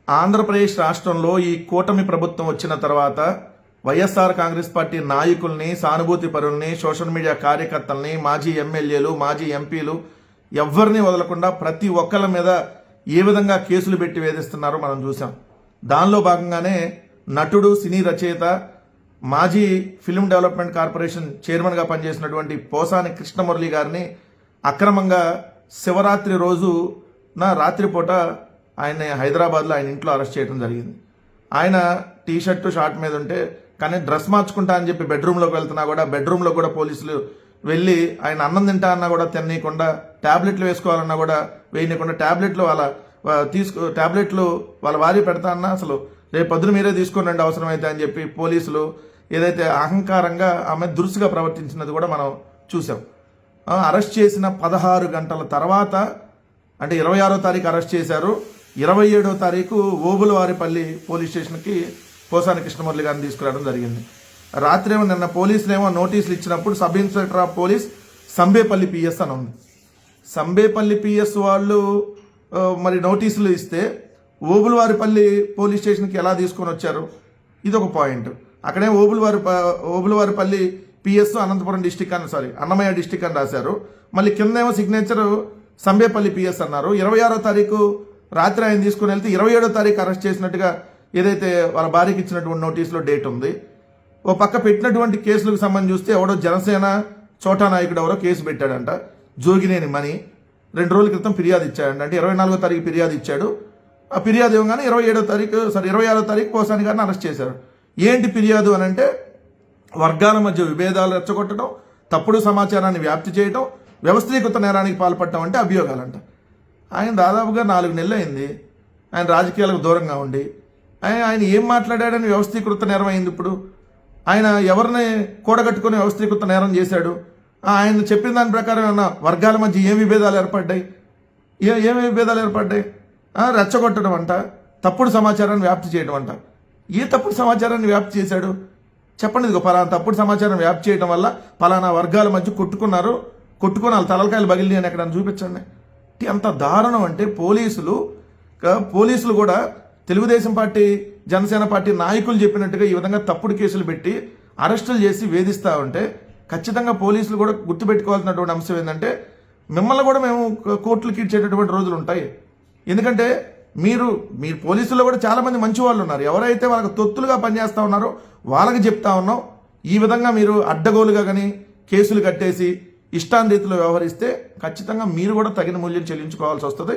ఆంధ్రప్రదేశ్ రాష్ట్రంలో ఈ కూటమి ప్రభుత్వం వచ్చిన తర్వాత వైఎస్ఆర్ కాంగ్రెస్ పార్టీ నాయకుల్ని, సానుభూతి పరుల్ని, సోషల్ మీడియా కార్యకర్తల్ని, మాజీ ఎమ్మెల్యేలు, మాజీ ఎంపీలు ఎవరిని వదలకుండా ప్రతి ఒక్కళ్ళ మీద ఏ విధంగా కేసులు పెట్టి వేధిస్తున్నారో మనం చూసాం. దానిలో భాగంగానే నటుడు, సినీ రచయిత, మాజీ ఫిల్మ్ డెవలప్మెంట్ కార్పొరేషన్ చైర్మన్గా పనిచేసినటువంటి పోసాని కృష్ణమురళి గారిని అక్రమంగా శివరాత్రి రోజు రాత్రిపూట ఆయన్ని హైదరాబాద్లో ఆయన ఇంట్లో అరెస్ట్ చేయడం జరిగింది. ఆయన టీ షర్టు షార్ట్ మీద ఉంటే కానీ డ్రెస్ మార్చుకుంటా అని చెప్పి బెడ్రూమ్లోకి వెళ్తున్నా కూడా బెడ్రూమ్లో కూడా పోలీసులు వెళ్ళి ఆయన అన్నం తింటా అన్నా కూడా తిననీయకుండా, ట్యాబ్లెట్లు వేసుకోవాలన్నా కూడా వేయనీయకుండా, ట్యాబ్లెట్లు వాళ్ళ భార్య పెడతా అన్నా అసలు రేపు పొద్దున మీరే తీసుకోనండి అవసరమైతే అని చెప్పి పోలీసులు ఏదైతే అహంకారంగా ఆమె దురుసుగా ప్రవర్తించినది కూడా మనం చూసాం. అరెస్ట్ చేసిన 16 గంటల తర్వాత అంటే 26వ తారీఖు అరెస్ట్ చేశారు. 27వ తారీఖు ఓబులవారిపల్లి పోలీస్ స్టేషన్కి పోసాని కృష్ణమురళి గారిని తీసుకురావడం జరిగింది. రాత్రేమో నిన్న పోలీసులేమో నోటీసులు ఇచ్చినప్పుడు sub inspector of police Sambepalli PS అని ఉంది. సంబేపల్లి పిఎస్ వాళ్ళు మరి నోటీసులు ఇస్తే ఓబులవారిపల్లి పోలీస్ స్టేషన్కి ఎలా తీసుకొని వచ్చారు? ఇది ఒక పాయింట్. అక్కడే Obulavaripalli PS Anantapuram district Annamayya district అని రాశారు. మళ్ళీ కిందేమో సిగ్నేచర్ సంబేపల్లి పిఎస్ అన్నారు. 26వ తారీఖు రాత్రి ఆయన తీసుకుని వెళ్తే 27వ తారీఖు అరెస్ట్ చేసినట్టుగా ఏదైతే వాళ్ళ భార్యకి ఇచ్చినటువంటి నోటీసులో డేట్ ఉంది. ఓ పక్క పెట్టినటువంటి కేసులకు సంబంధించి చూస్తే ఎవడో జనసేన చోటా నాయకుడు ఎవరో కేసు పెట్టాడంట. జోగినేని మణి 2 రోజుల క్రితం ఫిర్యాదు ఇచ్చాడంట. అంటే 24వ తారీఖు ఫిర్యాదు ఇచ్చాడు. ఆ ఫిర్యాదు ఇవ్వగానే 26వ తారీఖు పోసాని గారిని అరెస్ట్ చేశారు. ఏంటి ఫిర్యాదు అని అంటే వర్గాల మధ్య విభేదాలు రెచ్చగొట్టడం, తప్పుడు సమాచారాన్ని వ్యాప్తి చేయడం, వ్యవస్థీకృత నేరానికి పాల్పడటం అంటే అభియోగాలంట. ఆయన దాదాపుగా 4 నెలలు అయింది ఆయన రాజకీయాలకు దూరంగా ఉండి. ఆయన ఏం మాట్లాడాడని వ్యవస్థీకృత నేరం అయింది. ఇప్పుడు ఆయన ఎవరిని కూడగట్టుకుని వ్యవస్థీకృత నేరం చేశాడు? ఆయన చెప్పిన దాని ప్రకారం ఏమన్నా వర్గాల మధ్య ఏం విభేదాలు ఏర్పడ్డాయి? ఏమి విభేదాలు ఏర్పడ్డాయి? రెచ్చగొట్టడం అంట, తప్పుడు సమాచారాన్ని వ్యాప్తి చేయడం అంట. ఏ తప్పుడు సమాచారాన్ని వ్యాప్తి చేశాడు చెప్పండి. ఇదిగో పలానా తప్పుడు సమాచారం వ్యాప్తి చేయడం వల్ల పలానా వర్గాల మధ్య కొట్టుకుని వాళ్ళ తలకాయలు బగిలి అని ఎక్కడ చూపించండి. ఎంత దారుణం అంటే పోలీసులు కూడా తెలుగుదేశం పార్టీ, జనసేన పార్టీ నాయకులు చెప్పినట్టుగా ఈ విధంగా తప్పుడు కేసులు పెట్టి అరెస్టులు చేసి వేధిస్తూ ఉంటే ఖచ్చితంగా పోలీసులు కూడా గుర్తుపెట్టుకోవాల్సినటువంటి అంశం ఏంటంటే మిమ్మల్ని కూడా మేము కోర్టులకు ఇచ్చేటటువంటి రోజులు ఉంటాయి. ఎందుకంటే మీరు పోలీసుల్లో కూడా చాలామంది మంచి వాళ్ళు ఉన్నారు. ఎవరైతే వాళ్ళకి తొత్తులుగా పనిచేస్తూ ఉన్నారో వాళ్ళకి చెప్తా ఉన్నాం. ఈ విధంగా మీరు అడ్డగోలుగా కానీ కేసులు కట్టేసి ఇష్టాన్ రీతిలో వ్యవహరిస్తే ఖచ్చితంగా మీరు కూడా తగిన మూల్యం చెల్లించుకోవాల్సి వస్తుంది.